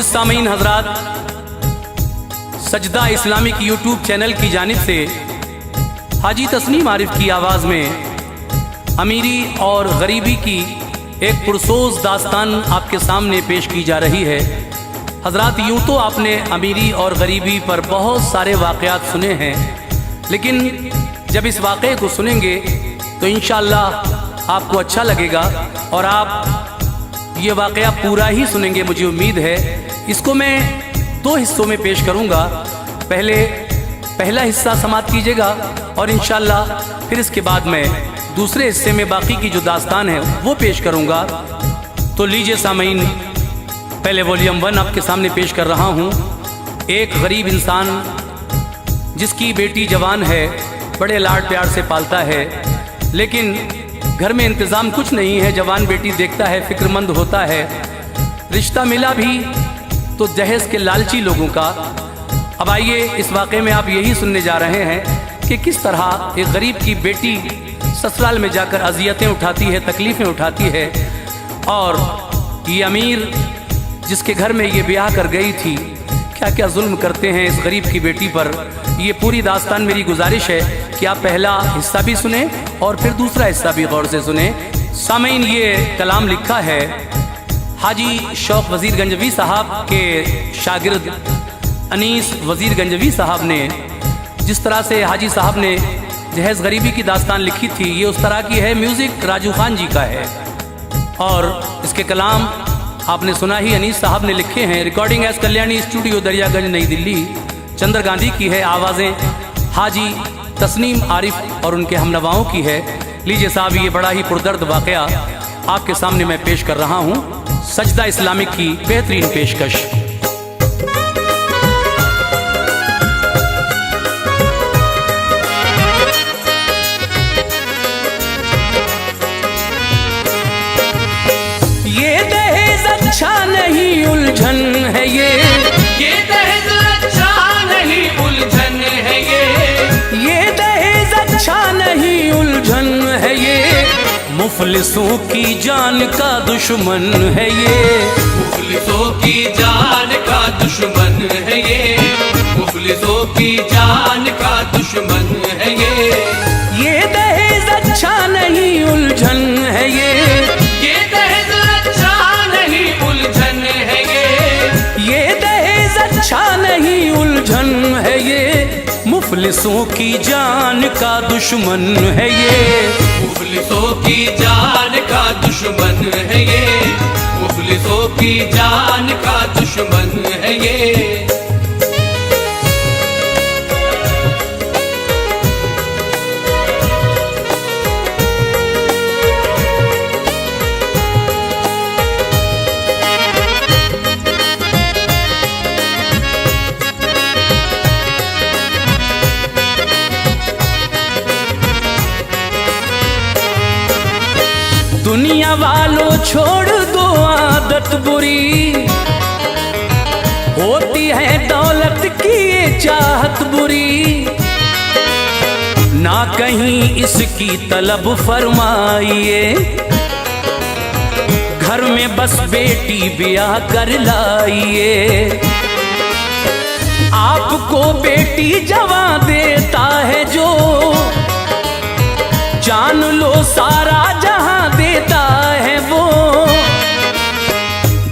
सामीन हजरात, सजदा इस्लामिक यूट्यूब चैनल की जानिब से हाजी तस्नीम आरिफ की आवाज़ में अमीरी और गरीबी की एक पुरसोज दास्तान आपके सामने पेश की जा रही है। हजरात, यूँ तो आपने अमीरी और गरीबी पर बहुत सारे वाक़यात सुने हैं, लेकिन जब इस वाक़े को सुनेंगे तो इंशाअल्लाह आपको अच्छा लगेगा और आप ये वाक़या पूरा ही सुनेंगे, मुझे उम्मीद है। इसको मैं 2 हिस्सों में पेश करूँगा। पहला हिस्सा समाप्त कीजिएगा और इंशाअल्लाह फिर इसके बाद मैं दूसरे हिस्से में बाकी की जो दास्तान है वो पेश करूँगा। तो लीजिए सामीन, पहले वॉल्यूम 1 आपके सामने पेश कर रहा हूँ। एक गरीब इंसान जिसकी बेटी जवान है, बड़े लाड प्यार से पालता है, लेकिन घर में इंतज़ाम कुछ नहीं है। जवान बेटी देखता है, फिक्रमंद होता है। रिश्ता मिला भी तो दहेज के लालची लोगों का। अब आइए, इस वाक़े में आप यही सुनने जा रहे हैं कि किस तरह एक गरीब की बेटी ससुराल में जाकर अजियतें उठाती है, तकलीफ़ें उठाती है, और ये अमीर जिसके घर में ये ब्याह कर गई थी क्या क्या जुल्म करते हैं इस गरीब की बेटी पर। ये पूरी दास्तान मेरी गुजारिश है कि आप पहला हिस्सा भी सुने और फिर दूसरा हिस्सा भी गौर से सुने। सामीन, ये कलाम लिखा है हाजी शौक वज़ीर गंजवी साहब के शागिर्द अनीस वज़ीर गंजवी साहब ने। जिस तरह से हाजी साहब ने जहेज़ गरीबी की दास्तान लिखी थी, ये उस तरह की है। म्यूज़िक राजू खान जी का है और इसके कलाम आपने सुना ही, अनीस साहब ने लिखे हैं। Recording S Kalyani studio, Daryaganj, नई दिल्ली। चंद्र गांधी की है। आवाज़ें हाजी तस्नीम आरिफ और उनके हमनवाओं की है। लीजिए साहब, ये बड़ा ही पुरदर्द वाक़या आपके सामने मैं पेश कर रहा हूँ। सजदा इस्लामिक की बेहतरीन पेशकश। ये दहेज अच्छा नहीं, उलझन है ये दहेज अच्छा नहीं, उलझन है ये दहेज अच्छा नहीं, उलझन है ये। मुफलिसों की जान का दुश्मन है ये, मुफलिसों की जान का दुश्मन है ये, मुफलिसों की जान का दुश्मन है ये दहेज अच्छा नहीं, उलझन है ये दहेज अच्छा नहीं, उलझन है ये दहेज अच्छा नहीं, उलझन है ये। मुफलिसों की जान का दुश्मन है ये, मुफलिसों की जान का दुश्मन है ये, मुफलिसों की जान का दुश्मन है ये। दुनिया वालों छोड़ दो आदत बुरी, होती है दौलत की ये चाहत बुरी। ना कहीं इसकी तलब फरमाइए, घर में बस बेटी ब्याह कर लाइए। आपको बेटी जवां देता है जो, जान लो सारा जहां देता है वो।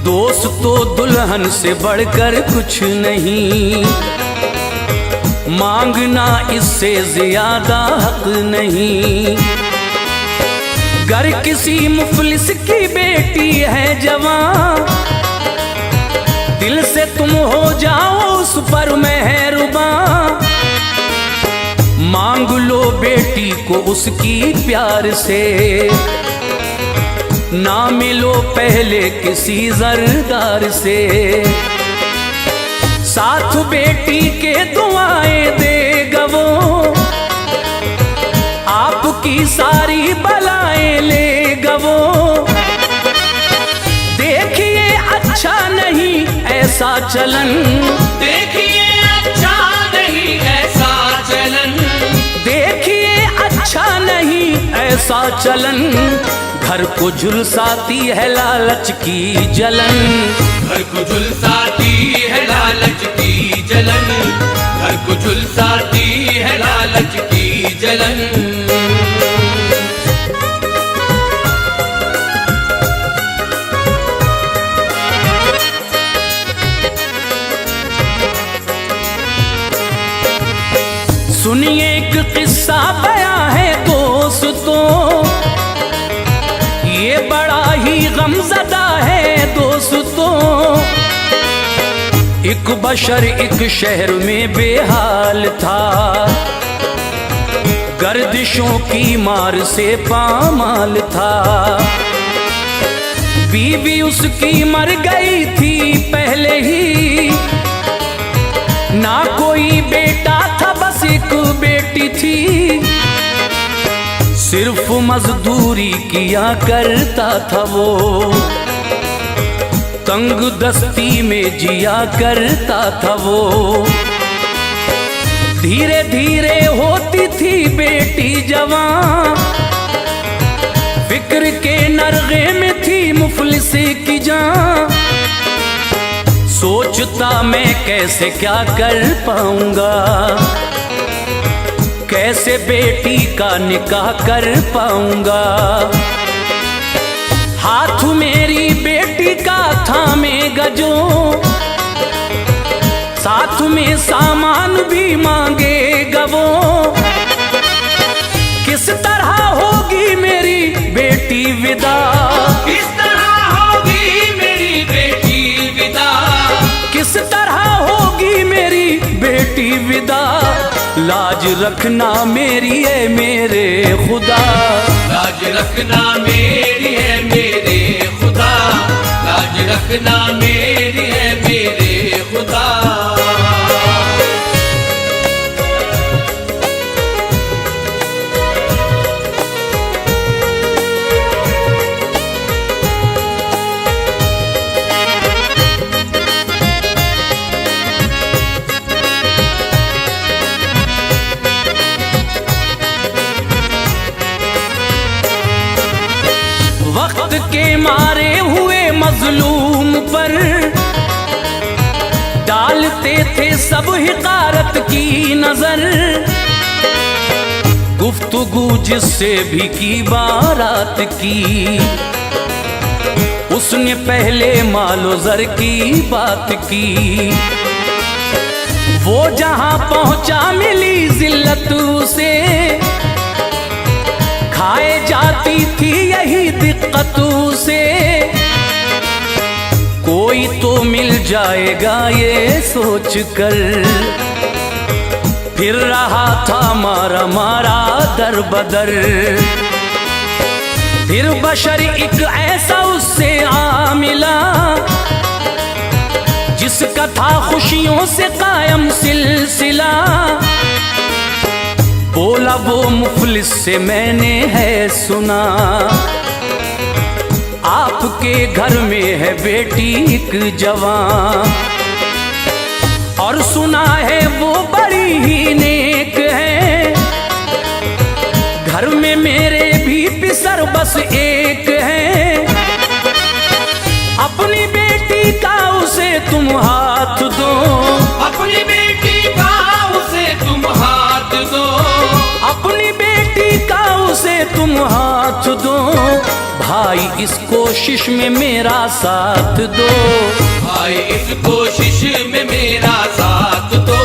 दोस्तों, दुल्हन से बढ़कर कुछ नहीं, मांगना इससे ज्यादा हक नहीं। गर किसी मुफलिस की बेटी है जवां, दिल से तुम हो जाओ उस पर मेहरबान। मांग लो बेटी को उसकी प्यार से, ना मिलो पहले किसी जरदार से। साथ बेटी के दुआएं देगा वो, आपकी सारी बलाएं लेगा वो। देखिए अच्छा नहीं ऐसा चलन, देखिए अच्छा नहीं ऐसा चलन, देखिए अच्छा नहीं ऐसा चलन, घर को झुलसाती है लालच की जलन। घर को झुलसाती है लालच की जलन, घर को झुलसाती है लालच की जलन। सुनिए एक किस्सा बयां है दोस्तों, ये बड़ा ही गमज़दा है दोस्तों। एक बशर एक शहर में बेहाल था, गर्दिशों की मार से पामाल था। बीवी उसकी मर गई थी पहले ही, ना कोई बेटा था बस एक बेटी थी। सिर्फ मजदूरी किया करता था वो, तंग दस्ती में जिया करता था वो। धीरे धीरे होती थी बेटी जवान, फिक्र के नरगे में थी मुफलिसी की जान। सोचता मैं कैसे क्या कर पाऊंगा, कैसे बेटी का निकाह कर पाऊंगा। हाथ मेरी बेटी का थामेगा जो, साथ में सामान भी मांगेगा वो। किस तरह होगी मेरी बेटी विदा, किस तरह होगी मेरी बेटी विदा, किस तरह होगी मेरी बेटी विदा। लाज रखना मेरी है मेरे खुदा, लाज रखना मेरी है मेरे खुदा, लाज रखना मेरी है मेरे खुदा। वक्त के मारे हुए मजलूम पर डालते थे सब हिकारत की नजर। गुफ्तगू जिससे भी की बारात की, उसने पहले मालो जर की बात की। वो जहां पहुंचा मिली जिल्लत उसे, खाए जाती थी यही दिक्कत से। कोई तो मिल जाएगा ये सोच कर, फिर रहा था मारा मारा दर बदर। फिर बशर एक ऐसा उससे आ मिला, जिसका था खुशियों से कायम सिलसिला। बोला वो मुफलिस से मैंने है सुना, आपके घर में है बेटी एक जवान। और सुना है वो बड़ी ही नेक है, घर में मेरे भी पिसर बस एक है। अपनी बेटी का उसे तुम हाथ दो, अपनी बेटी का उसे तुम हाथ दो, अपनी बेटी का उसे तुम हाथ दो। भाई इस कोशिश में मेरा साथ दो, भाई इस कोशिश में मेरा साथ दो,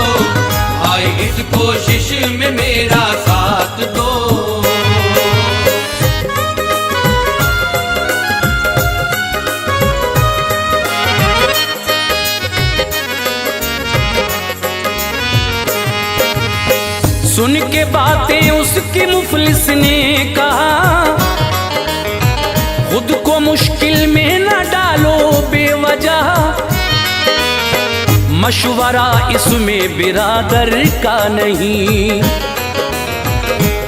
भाई इस कोशिश में मेरा साथ दो। सुन के बातें उसकी मुफलिस ने कहा, खुद को मुश्किल में न डालो बेवजह। मशवरा इसमें बिरादर का नहीं,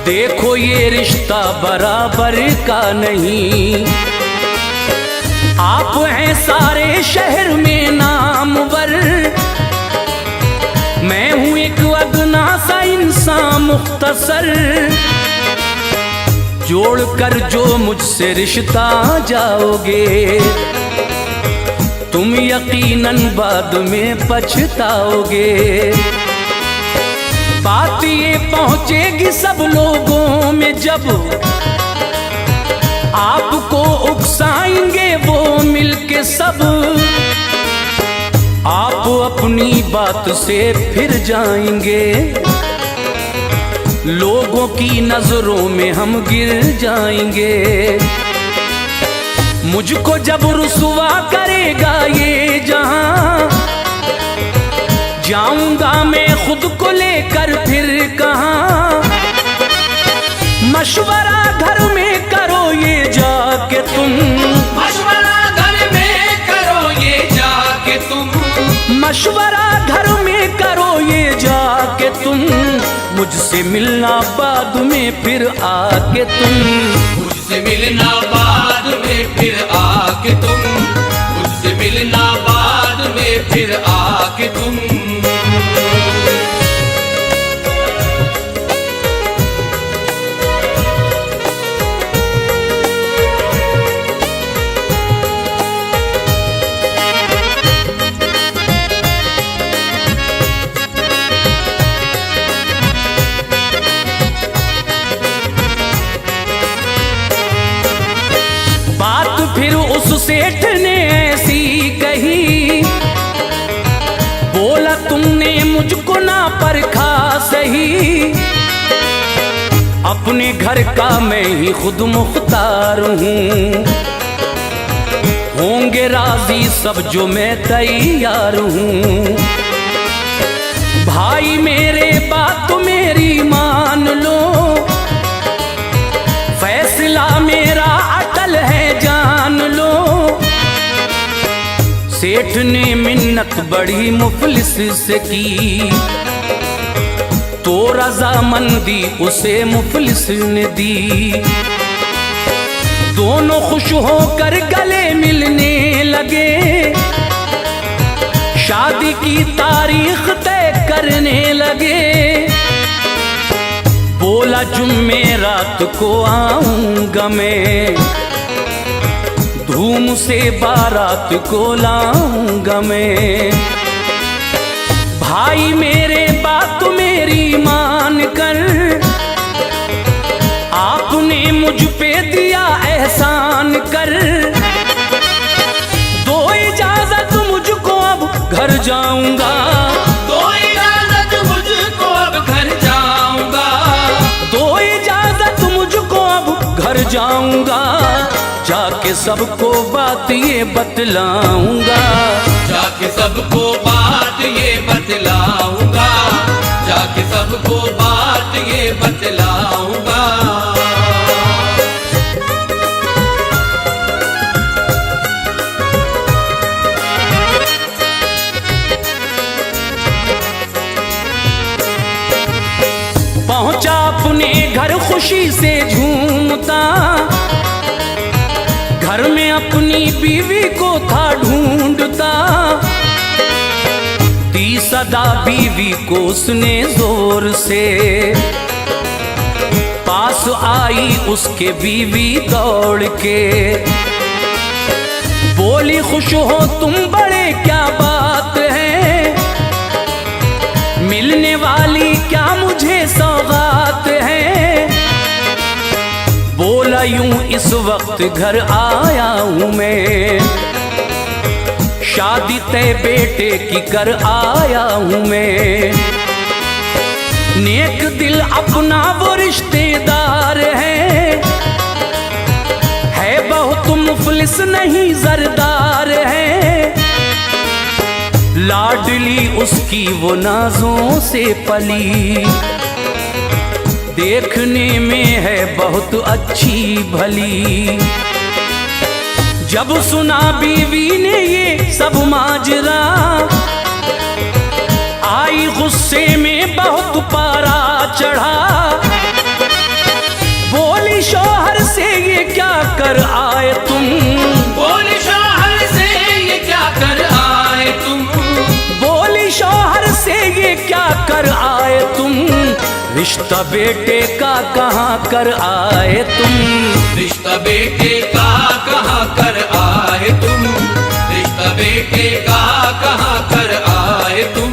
देखो ये रिश्ता बराबर का नहीं। आप हैं सारे शहर में नामवर, मैं हूं एक अदना सा इंसान मुख्तसर। जोड़कर जो मुझसे रिश्ता जाओगे, तुम यकीनन बाद में पछताओगे। बात ये पहुंचेगी सब लोगों में जब आपको उकसाएंगे वो मिलके सब। आप अपनी बात से फिर जाएंगे, लोगों की नजरों में हम गिर जाएंगे। मुझको जब रुसवा करेगा ये जहां, जाऊंगा मैं खुद को लेकर फिर कहां। मशवरा घर में करो ये जाके तुम, मशवरा घर में करो ये जाके तुम, मशवरा घर में करो ये जाके तुम। मुझसे मिलना बाद में फिर आके तुम, मुझसे मिलना बाद में फिर आके तुम, मुझसे मिलना बाद में फिर आके तुम। फिर उस सेठ ने ऐसी कही, बोला तुमने मुझको ना परखा सही। अपने घर का मैं ही खुद मुख्तार हूँ, होंगे राजी सब जो मैं तैयार हूँ। भाई मेरे बात मेरी मान लो, फैसला मेरा अटल है जान लो। सेठ ने मिन्नत बड़ी मुफलिस से की, तो रजामंदी उसे मुफलिस ने दी। दोनों खुश होकर गले मिलने लगे, शादी की तारीख तय करने लगे। बोला जुम्मे रात को आऊंगा मैं, धूम से बारात को लाऊंगा मैं। भाई मेरे बात मेरी मान कर, आपने मुझ पे दिया एहसान कर। दो इजाजत मुझको अब घर जाऊंगा, दो इजाजत मुझको अब घर जाऊंगा, दो इजाजत मुझको अब घर जाऊंगा। जाके सबको बात ये बतलाऊंगा, जाके सबको बात ये बतलाऊंगा, जाके सबको बात ये बतलाऊंगा। पहुंचा अपने घर खुशी से झूमता, घर में अपनी बीवी को था ढूंढता। दी सदा बीवी को उसने जोर से, पास आई उसके बीवी दौड़ के। बोली खुश हो तुम बड़े क्या बात है, मिलने वाली क्या मुझे सौगात है। बोला यूं इस वक्त घर आया हूं मैं, शादी तय बेटे की कर आया हूं मैं। नेक दिल अपना वो रिश्तेदार है बहुत मुफलिस नहीं जरदार है। लाडली उसकी वो नाजों से पली, देखने में है बहुत अच्छी भली। जब सुना बीवी ने ये सब माजरा, आई गुस्से में बहुत पारा चढ़ा। बोली शौहर से ये क्या कर आए तुम, बोली शौहर से ये क्या कर आए तुम, बोली शौहर से ये क्या कर आए तुम। रिश्ता बेटे का कहाँ कर आए तुम, रिश्ता बेटे का कहाँ कर आए तुम, रिश्ता बेटे का कहाँ कर आए तुम।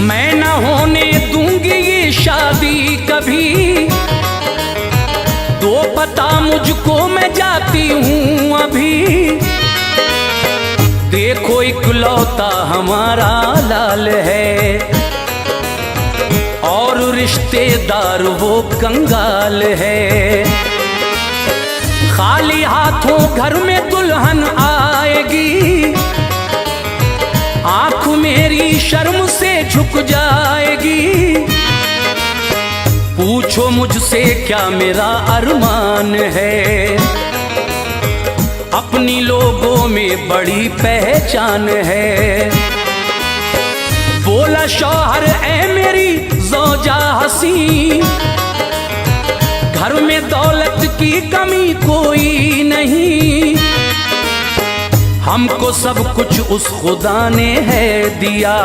मैं न होने दूंगी ये शादी कभी, तो पता मुझको मैं जाती हूँ अभी। देखो इकलौता हमारा लाल है, और रिश्तेदार वो कंगाल है। खाली हाथों घर में दुल्हन आएगी, आंख मेरी शर्म से झुक जाएगी। पूछो मुझसे क्या मेरा अरमान है, अपनी लोगों में बड़ी पहचान है। बोला शौहर ऐ मेरी ज़ौजा हसी, घर में दौलत की कमी कोई नहीं। हमको सब कुछ उस खुदा ने है दिया,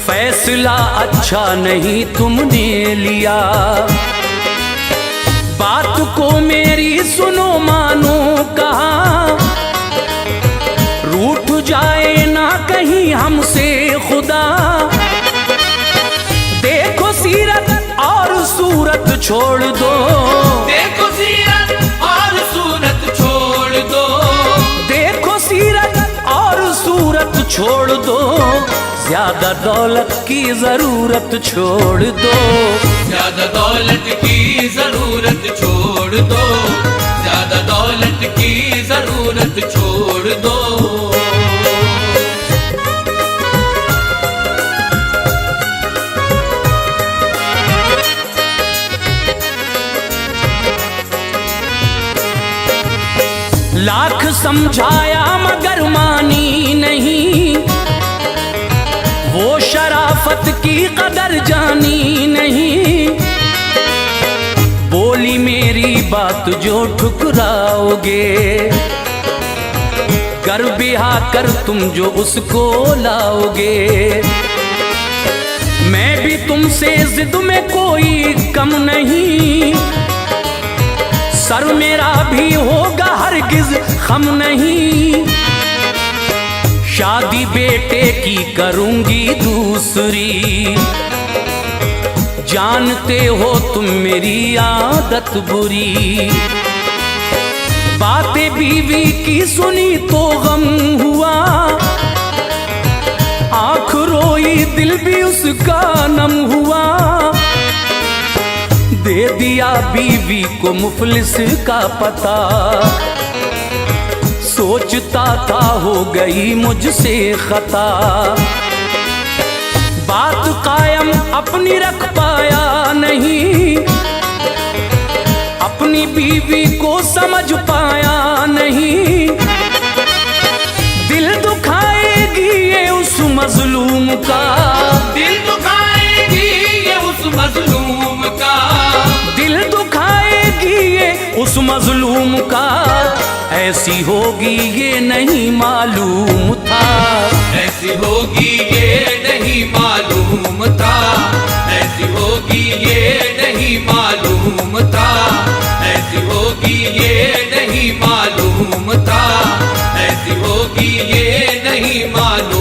फैसला अच्छा नहीं तुमने लिया। बात को मेरी सुनो मानो कहा, रूठ जाए ना कहीं हमसे खुदा। देखो सीरत और सूरत छोड़ दो, देखो सीरत और सूरत छोड़ दो, देखो सीरत और सूरत छोड़ दो। ज्यादा दौलत की जरूरत छोड़ दो, ज्यादा दौलत की जरूरत छोड़ दो, ज्यादा दौलत की जरूरत छोड़ दो। लाख समझाया मगर मानी नहीं, वो शराफत की कदर जानी नहीं। बोली मेरी बात जो ठुकराओगे, कर बिहा कर तुम जो उसको लाओगे। मैं भी तुमसे जिद में कोई कम नहीं, सर मेरा भी होगा हरगिज खम नहीं। शादी बेटे की करूंगी दूसरी, जानते हो तुम मेरी आदत बुरी। बातें बीवी की सुनी तो गम हुआ, आंख रोई दिल भी उसका नम हुआ। दे दिया बीवी को मुफलिस का पता, सोचता था हो गई मुझसे खता। बात कायम अपनी रख पाया नहीं, अपनी बीवी को समझ पाया नहीं। दिल दुखाएगी ये उस मजलूम का, दिल दुखाएगी ये उस मजलूम का, दिल दुखाएगी ये उस मजलूम का। ऐसी होगी ये नहीं मालूम था, ऐसी होगी ये नहीं मालूम था, ऐसी होगी ये नहीं मालूम था, ऐसी होगी ये नहीं मालूम था, ऐसी होगी ये नहीं मालूम।